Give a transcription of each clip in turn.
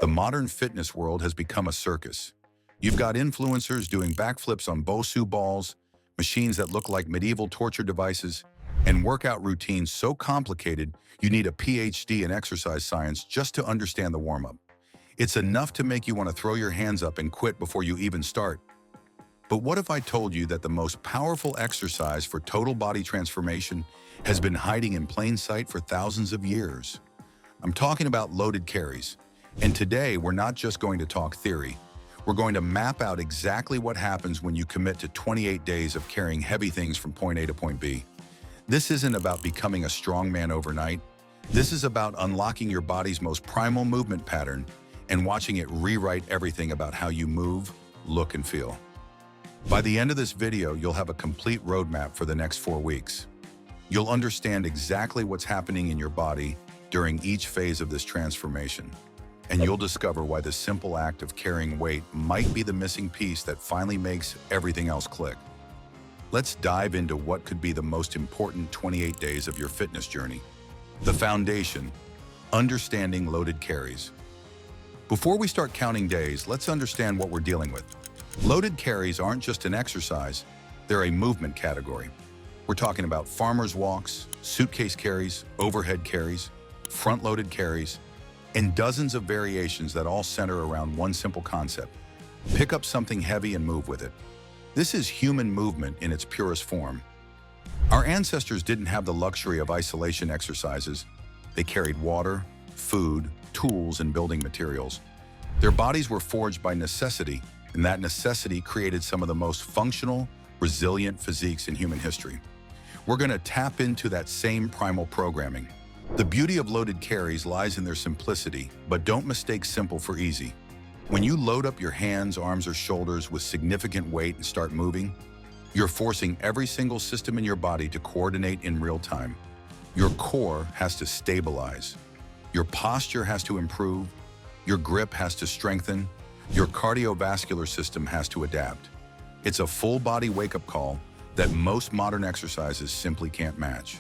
The modern fitness world has become a circus. You've got influencers doing backflips on Bosu balls, machines that look like medieval torture devices, and workout routines so complicated you need a PhD in exercise science just to understand the warm-up. It's enough to make you want to throw your hands up and quit before you even start. But what if I told you that the most powerful exercise for total body transformation has been hiding in plain sight for thousands of years? I'm talking about loaded carries. And today, we're not just going to talk theory. We're going to map out exactly what happens when you commit to 28 days of carrying heavy things from point A to point B. This isn't about becoming a strong man overnight. This is about unlocking your body's most primal movement pattern and watching it rewrite everything about how you move, look, and feel. By the end of this video, you'll have a complete roadmap for the next 4 weeks. You'll understand exactly what's happening in your body during each phase of this transformation. And you'll discover why the simple act of carrying weight might be the missing piece that finally makes everything else click. Let's dive into what could be the most important 28 days of your fitness journey. The foundation, understanding loaded carries. Before we start counting days, let's understand what we're dealing with. Loaded carries aren't just an exercise, they're a movement category. We're talking about farmer's walks, suitcase carries, overhead carries, front-loaded carries, and dozens of variations that all center around one simple concept. Pick up something heavy and move with it. This is human movement in its purest form. Our ancestors didn't have the luxury of isolation exercises. They carried water, food, tools, and building materials. Their bodies were forged by necessity, and that necessity created some of the most functional, resilient physiques in human history. We're going to tap into that same primal programming. The beauty of loaded carries lies in their simplicity, but don't mistake simple for easy. When you load up your hands, arms, or shoulders with significant weight and start moving, you're forcing every single system in your body to coordinate in real time. Your core has to stabilize. Your posture has to improve. Your grip has to strengthen. Your cardiovascular system has to adapt. It's a full-body wake-up call that most modern exercises simply can't match.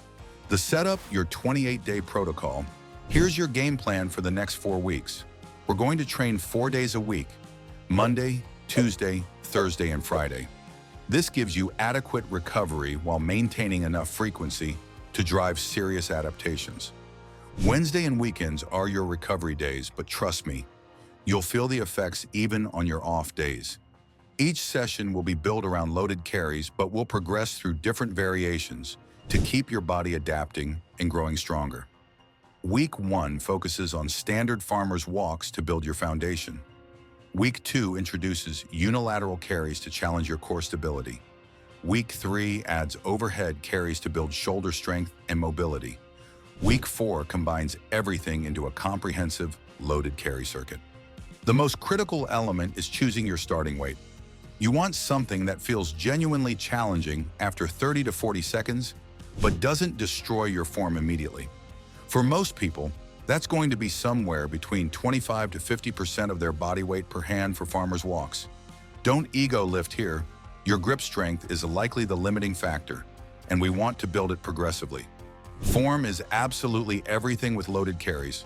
The setup, your 28-day protocol. Here's your game plan for the next 4 weeks. We're going to train 4 days a week, Monday, Tuesday, Thursday, and Friday. This gives you adequate recovery while maintaining enough frequency to drive serious adaptations. Wednesday and weekends are your recovery days, but trust me, you'll feel the effects even on your off days. Each session will be built around loaded carries, but we'll progress through different variations to keep your body adapting and growing stronger. Week 1 focuses on standard farmer's walks to build your foundation. Week 2 introduces unilateral carries to challenge your core stability. Week 3 adds overhead carries to build shoulder strength and mobility. Week 4 combines everything into a comprehensive, loaded carry circuit. The most critical element is choosing your starting weight. You want something that feels genuinely challenging after 30 to 40 seconds, but doesn't destroy your form immediately. For most people, that's going to be somewhere between 25 to 50% of their body weight per hand for farmer's walks. Don't ego lift here. Your grip strength is likely the limiting factor, and we want to build it progressively. Form is absolutely everything with loaded carries.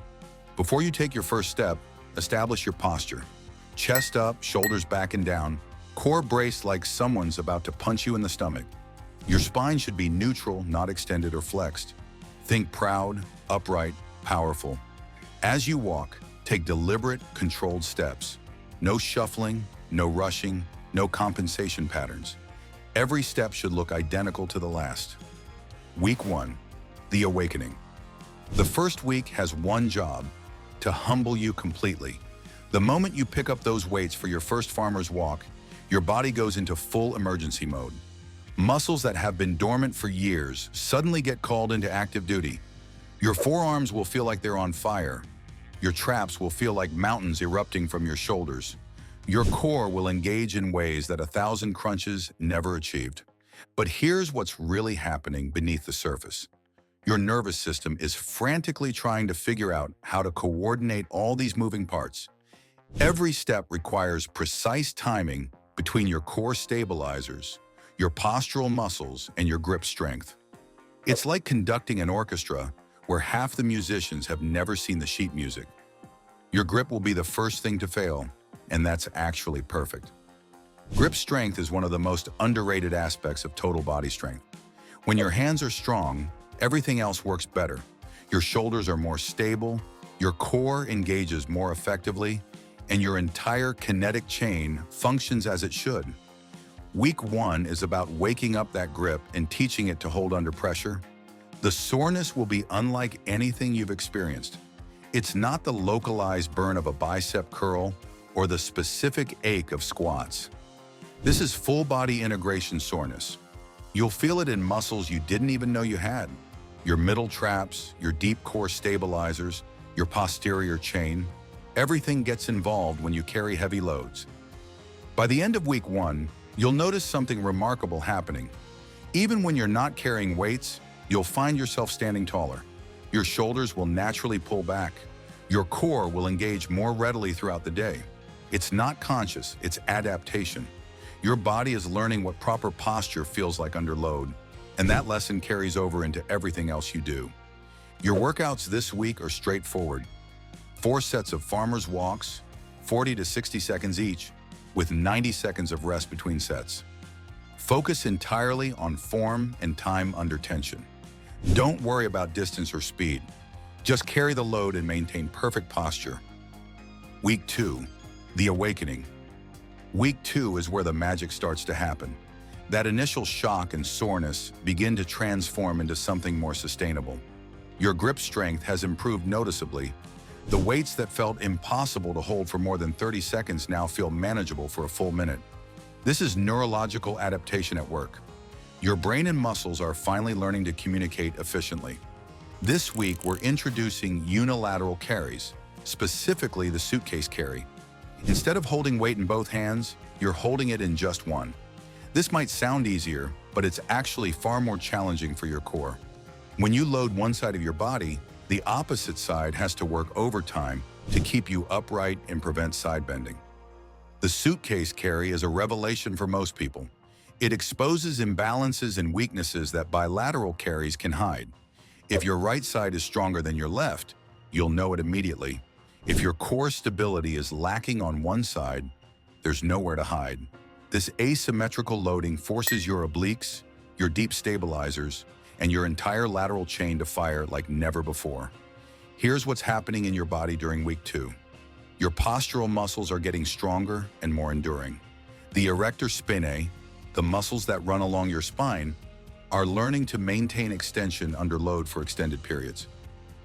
Before you take your first step, establish your posture. Chest up, shoulders back and down, core braced like someone's about to punch you in the stomach. Your spine should be neutral, not extended or flexed. Think proud, upright, powerful. As you walk, take deliberate, controlled steps. No shuffling, no rushing, no compensation patterns. Every step should look identical to the last. Week 1, the awakening. The first week has one job: to humble you completely. The moment you pick up those weights for your first farmer's walk, your body goes into full emergency mode. Muscles that have been dormant for years suddenly get called into active duty. Your forearms will feel like they're on fire. Your traps will feel like mountains erupting from your shoulders. Your core will engage in ways that 1,000 crunches never achieved. But here's what's really happening beneath the surface. Your nervous system is frantically trying to figure out how to coordinate all these moving parts. Every step requires precise timing between your core stabilizers, your postural muscles, and your grip strength. It's like conducting an orchestra where half the musicians have never seen the sheet music. Your grip will be the first thing to fail, and that's actually perfect. Grip strength is one of the most underrated aspects of total body strength. When your hands are strong, everything else works better. Your shoulders are more stable, your core engages more effectively, and your entire kinetic chain functions as it should. Week 1 is about waking up that grip and teaching it to hold under pressure. The soreness will be unlike anything you've experienced. It's not the localized burn of a bicep curl or the specific ache of squats. This is full body integration soreness. You'll feel it in muscles you didn't even know you had. Your middle traps, your deep core stabilizers, your posterior chain. Everything gets involved when you carry heavy loads. By the end of week 1, you'll notice something remarkable happening. Even when you're not carrying weights, you'll find yourself standing taller. Your shoulders will naturally pull back. Your core will engage more readily throughout the day. It's not conscious, it's adaptation. Your body is learning what proper posture feels like under load, and that lesson carries over into everything else you do. Your workouts this week are straightforward. 4 sets of farmer's walks, 40 to 60 seconds each, with 90 seconds of rest between sets. Focus entirely on form and time under tension. Don't worry about distance or speed. Just carry the load and maintain perfect posture. Week 2, the awakening. Week 2 is where the magic starts to happen. That initial shock and soreness begin to transform into something more sustainable. Your grip strength has improved noticeably. The weights that felt impossible to hold for more than 30 seconds now feel manageable for a full minute. This is neurological adaptation at work. Your brain and muscles are finally learning to communicate efficiently. This week, we're introducing unilateral carries, specifically the suitcase carry. Instead of holding weight in both hands, you're holding it in just one. This might sound easier, but it's actually far more challenging for your core. When you load one side of your body, the opposite side has to work overtime to keep you upright and prevent side bending. The suitcase carry is a revelation for most people. It exposes imbalances and weaknesses that bilateral carries can hide. If your right side is stronger than your left, you'll know it immediately. If your core stability is lacking on one side, there's nowhere to hide. This asymmetrical loading forces your obliques, your deep stabilizers, and your entire lateral chain to fire like never before. Here's what's happening in your body during week 2. Your postural muscles are getting stronger and more enduring. The erector spinae, the muscles that run along your spine, are learning to maintain extension under load for extended periods.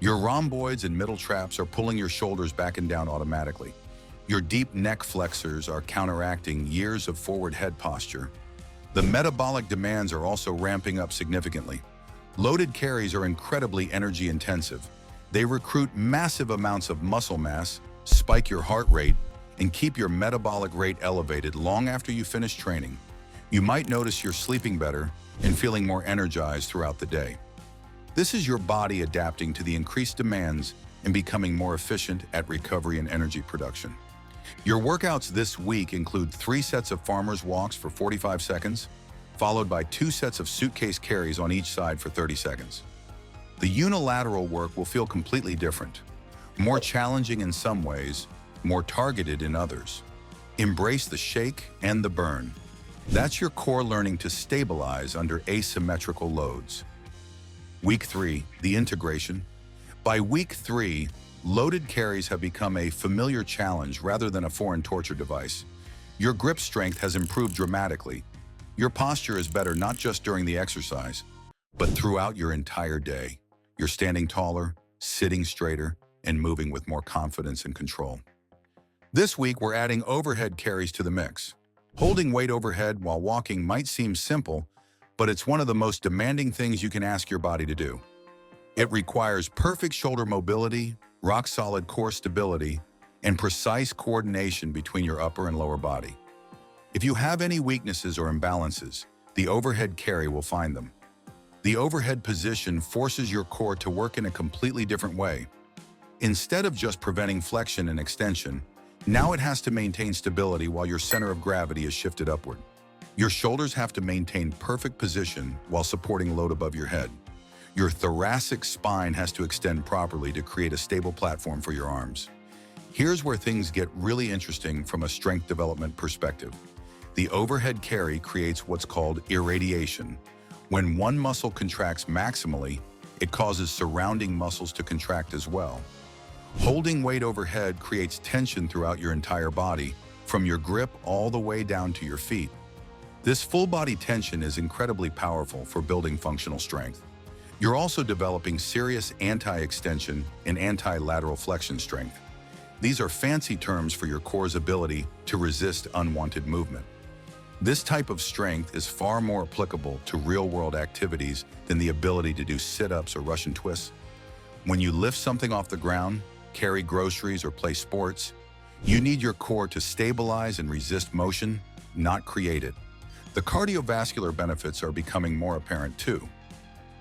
Your rhomboids and middle traps are pulling your shoulders back and down automatically. Your deep neck flexors are counteracting years of forward head posture. The metabolic demands are also ramping up significantly. Loaded carries are incredibly energy intensive. They recruit massive amounts of muscle mass, spike your heart rate, and keep your metabolic rate elevated long after you finish training. You might notice you're sleeping better and feeling more energized throughout the day. This is your body adapting to the increased demands and becoming more efficient at recovery and energy production. Your workouts this week include 3 sets of farmer's walks for 45 seconds, followed by 2 sets of suitcase carries on each side for 30 seconds. The unilateral work will feel completely different, more challenging in some ways, more targeted in others. Embrace the shake and the burn. That's your core learning to stabilize under asymmetrical loads. Week 3, the integration. By week 3, loaded carries have become a familiar challenge rather than a foreign torture device. Your grip strength has improved dramatically. Your posture is better not just during the exercise, but throughout your entire day. You're standing taller, sitting straighter, and moving with more confidence and control. This week, we're adding overhead carries to the mix. Holding weight overhead while walking might seem simple, but it's one of the most demanding things you can ask your body to do. It requires perfect shoulder mobility, rock-solid core stability, and precise coordination between your upper and lower body. If you have any weaknesses or imbalances, the overhead carry will find them. The overhead position forces your core to work in a completely different way. Instead of just preventing flexion and extension, now it has to maintain stability while your center of gravity is shifted upward. Your shoulders have to maintain perfect position while supporting load above your head. Your thoracic spine has to extend properly to create a stable platform for your arms. Here's where things get really interesting from a strength development perspective. The overhead carry creates what's called irradiation. When one muscle contracts maximally, it causes surrounding muscles to contract as well. Holding weight overhead creates tension throughout your entire body, from your grip all the way down to your feet. This full-body tension is incredibly powerful for building functional strength. You're also developing serious anti-extension and anti-lateral flexion strength. These are fancy terms for your core's ability to resist unwanted movement. This type of strength is far more applicable to real-world activities than the ability to do sit-ups or Russian twists. When you lift something off the ground, carry groceries, or play sports, you need your core to stabilize and resist motion, not create it. The cardiovascular benefits are becoming more apparent too.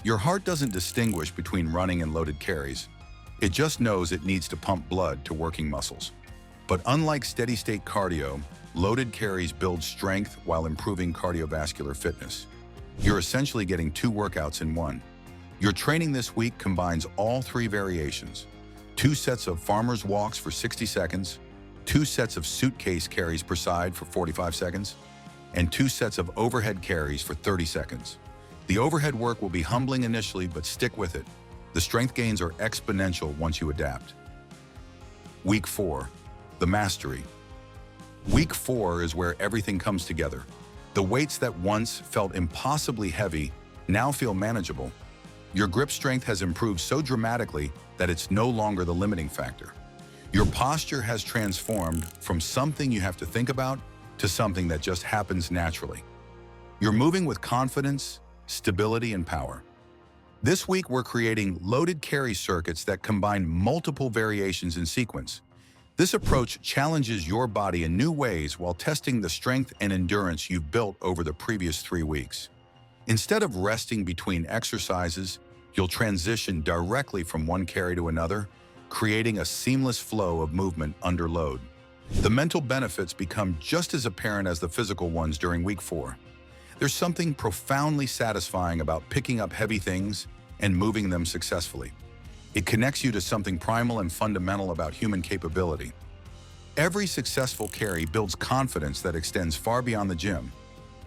Your heart doesn't distinguish between running and loaded carries. It just knows it needs to pump blood to working muscles. But unlike steady-state cardio, loaded carries build strength while improving cardiovascular fitness. You're essentially getting two workouts in one. Your training this week combines all three variations: 2 sets of farmer's walks for 60 seconds, 2 sets of suitcase carries per side for 45 seconds, and 2 sets of overhead carries for 30 seconds. The overhead work will be humbling initially, but stick with it. The strength gains are exponential once you adapt. Week 4, the mastery. Week 4 is where everything comes together. The weights that once felt impossibly heavy now feel manageable. Your grip strength has improved so dramatically that it's no longer the limiting factor. Your posture has transformed from something you have to think about to something that just happens naturally. You're moving with confidence, stability, and power. This week, we're creating loaded carry circuits that combine multiple variations in sequence. This approach challenges your body in new ways while testing the strength and endurance you've built over the previous 3 weeks. Instead of resting between exercises, you'll transition directly from one carry to another, creating a seamless flow of movement under load. The mental benefits become just as apparent as the physical ones during week 4. There's something profoundly satisfying about picking up heavy things and moving them successfully. It connects you to something primal and fundamental about human capability. Every successful carry builds confidence that extends far beyond the gym.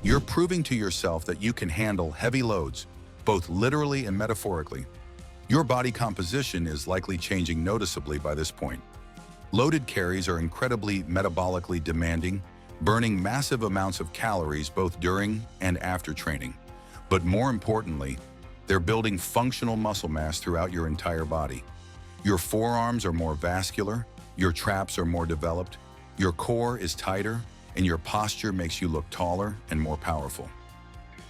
You're proving to yourself that you can handle heavy loads, both literally and metaphorically. Your body composition is likely changing noticeably by this point. Loaded carries are incredibly metabolically demanding, burning massive amounts of calories both during and after training. But more importantly, they're building functional muscle mass throughout your entire body. Your forearms are more vascular, your traps are more developed, your core is tighter, and your posture makes you look taller and more powerful.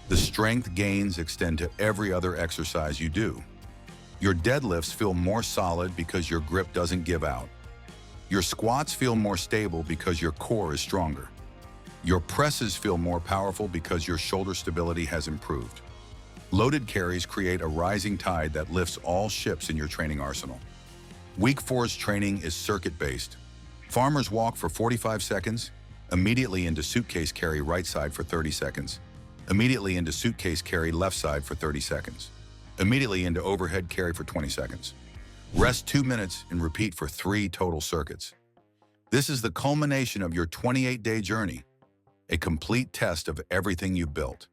The strength gains extend to every other exercise you do. Your deadlifts feel more solid because your grip doesn't give out. Your squats feel more stable because your core is stronger. Your presses feel more powerful because your shoulder stability has improved. Loaded carries create a rising tide that lifts all ships in your training arsenal. Week 4's training is circuit-based. Farmer's walk for 45 seconds, immediately into suitcase carry right side for 30 seconds, immediately into suitcase carry left side for 30 seconds, immediately into overhead carry for 20 seconds. Rest 2 minutes and repeat for 3 total circuits. This is the culmination of your 28-day journey, a complete test of everything you've built.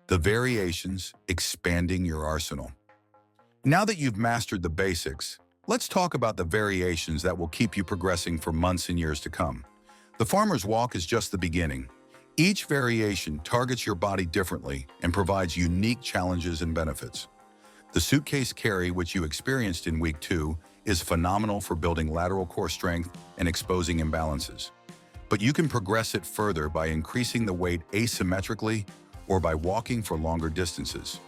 The variations, expanding your arsenal. Now that you've mastered the basics, let's talk about the variations that will keep you progressing for months and years to come. The farmer's walk is just the beginning. Each variation targets your body differently and provides unique challenges and benefits. The suitcase carry, which you experienced in week 2, is phenomenal for building lateral core strength and exposing imbalances. But you can progress it further by increasing the weight asymmetrically or by walking for longer distances.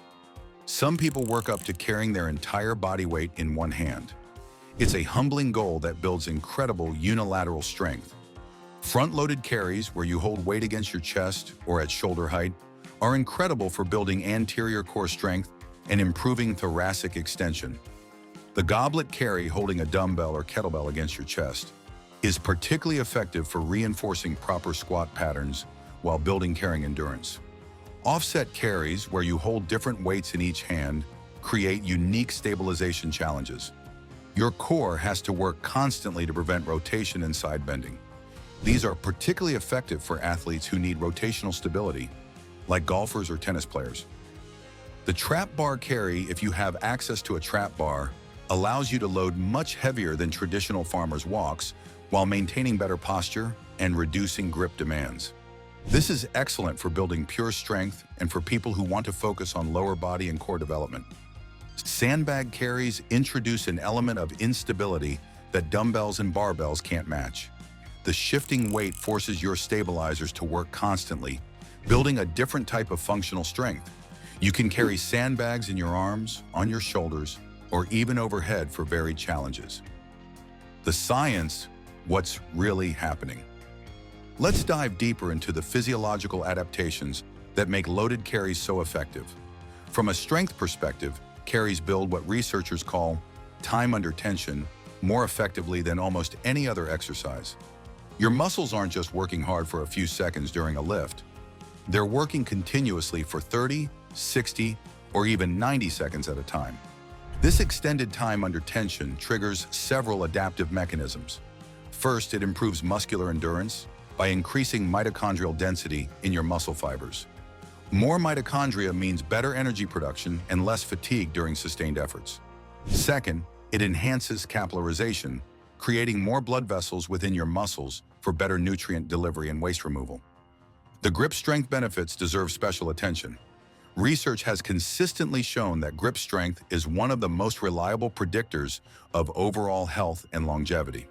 Some people work up to carrying their entire body weight in one hand. It's a humbling goal that builds incredible unilateral strength. Front-loaded carries, where you hold weight against your chest or at shoulder height, are incredible for building anterior core strength and improving thoracic extension. The goblet carry, holding a dumbbell or kettlebell against your chest, is particularly effective for reinforcing proper squat patterns while building carrying endurance. Offset carries, where you hold different weights in each hand, create unique stabilization challenges. Your core has to work constantly to prevent rotation and side bending. These are particularly effective for athletes who need rotational stability, like golfers or tennis players. The trap bar carry, if you have access to a trap bar, allows you to load much heavier than traditional farmer's walks while maintaining better posture and reducing grip demands. This is excellent for building pure strength and for people who want to focus on lower body and core development. Sandbag carries introduce an element of instability that dumbbells and barbells can't match. The shifting weight forces your stabilizers to work constantly, building a different type of functional strength. You can carry sandbags in your arms, on your shoulders, or even overhead for varied challenges. The science, what's really happening. Let's dive deeper into the physiological adaptations that make loaded carries so effective. From a strength perspective, carries build what researchers call time under tension more effectively than almost any other exercise. Your muscles aren't just working hard for a few seconds during a lift. They're working continuously for 30, 60, or even 90 seconds at a time. This extended time under tension triggers several adaptive mechanisms. First, it improves muscular endurance by increasing mitochondrial density in your muscle fibers. More mitochondria means better energy production and less fatigue during sustained efforts. Second, it enhances capillarization, creating more blood vessels within your muscles for better nutrient delivery and waste removal. The grip strength benefits deserve special attention. Research has consistently shown that grip strength is one of the most reliable predictors of overall health and longevity.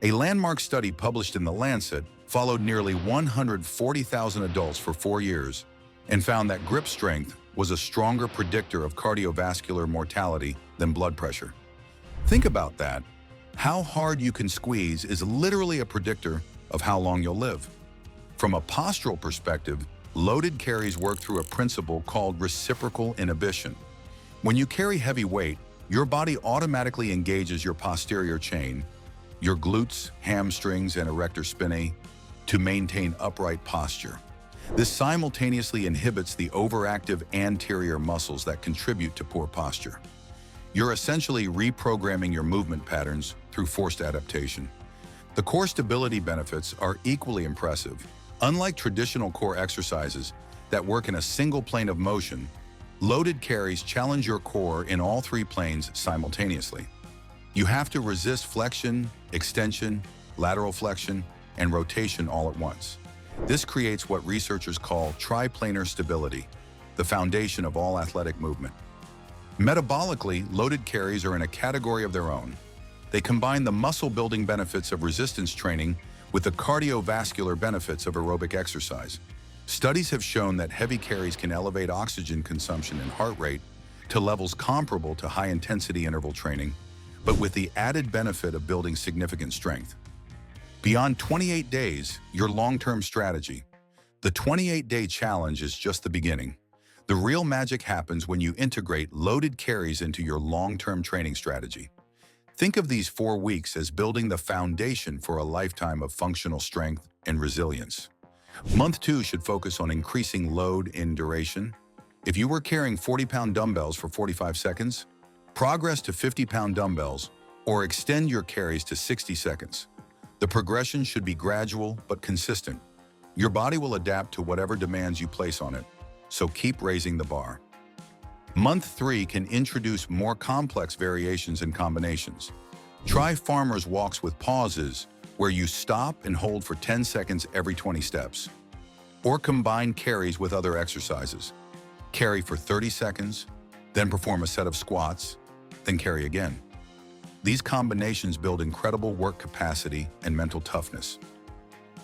A landmark study published in The Lancet followed nearly 140,000 adults for 4 years and found that grip strength was a stronger predictor of cardiovascular mortality than blood pressure. Think about that. How hard you can squeeze is literally a predictor of how long you'll live. From a postural perspective, loaded carries work through a principle called reciprocal inhibition. When you carry heavy weight, your body automatically engages your posterior chain, your glutes, hamstrings, and erector spinae, to maintain upright posture. This simultaneously inhibits the overactive anterior muscles that contribute to poor posture. You're essentially reprogramming your movement patterns through forced adaptation. The core stability benefits are equally impressive. Unlike traditional core exercises that work in a single plane of motion, loaded carries challenge your core in all 3 planes simultaneously. You have to resist flexion, extension, lateral flexion, and rotation all at once. This creates what researchers call triplanar stability, the foundation of all athletic movement. Metabolically, loaded carries are in a category of their own. They combine the muscle-building benefits of resistance training with the cardiovascular benefits of aerobic exercise. Studies have shown that heavy carries can elevate oxygen consumption and heart rate to levels comparable to high-intensity interval training, but with the added benefit of building significant strength. Beyond 28 days, your long-term strategy. The 28-day challenge is just the beginning. The real magic happens when you integrate loaded carries into your long-term training strategy. Think of these 4 weeks as building the foundation for a lifetime of functional strength and resilience. Month 2 should focus on increasing load in duration. If you were carrying 40-pound dumbbells for 45 seconds, progress to 50-pound dumbbells or extend your carries to 60 seconds. The progression should be gradual but consistent. Your body will adapt to whatever demands you place on it, so keep raising the bar. Month 3 can introduce more complex variations and combinations. Try farmer's walks with pauses, where you stop and hold for 10 seconds every 20 steps. Or combine carries with other exercises. Carry for 30 seconds, then perform a set of squats, then carry again. These combinations build incredible work capacity and mental toughness.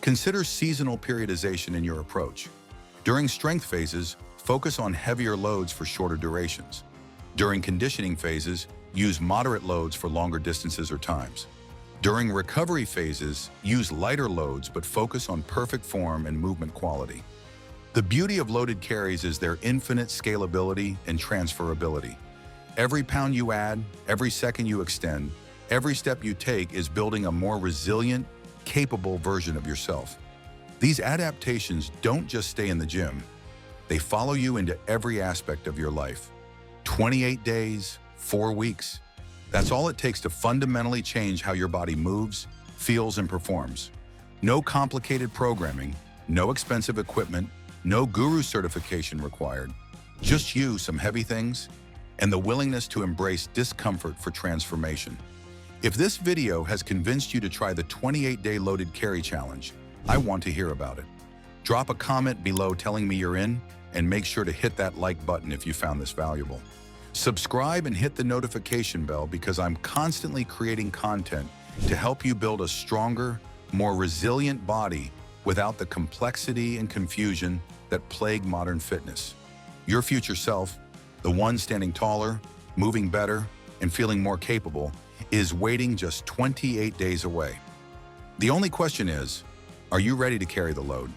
Consider seasonal periodization in your approach. During strength phases, focus on heavier loads for shorter durations. During conditioning phases, use moderate loads for longer distances or times. During recovery phases, use lighter loads but focus on perfect form and movement quality. The beauty of loaded carries is their infinite scalability and transferability. Every pound you add, every second you extend, every step you take is building a more resilient, capable version of yourself. These adaptations don't just stay in the gym. They follow you into every aspect of your life. 28 days, 4 weeks. That's all it takes to fundamentally change how your body moves, feels, and performs. No complicated programming, no expensive equipment, no guru certification required. Just you, some heavy things, and the willingness to embrace discomfort for transformation. If this video has convinced you to try the 28-day loaded carry challenge, I want to hear about it. Drop a comment below telling me you're in, and make sure to hit that like button if you found this valuable. Subscribe and hit the notification bell because I'm constantly creating content to help you build a stronger, more resilient body without the complexity and confusion that plague modern fitness. Your future self, the one standing taller, moving better, and feeling more capable, is waiting just 28 days away. The only question is, are you ready to carry the load?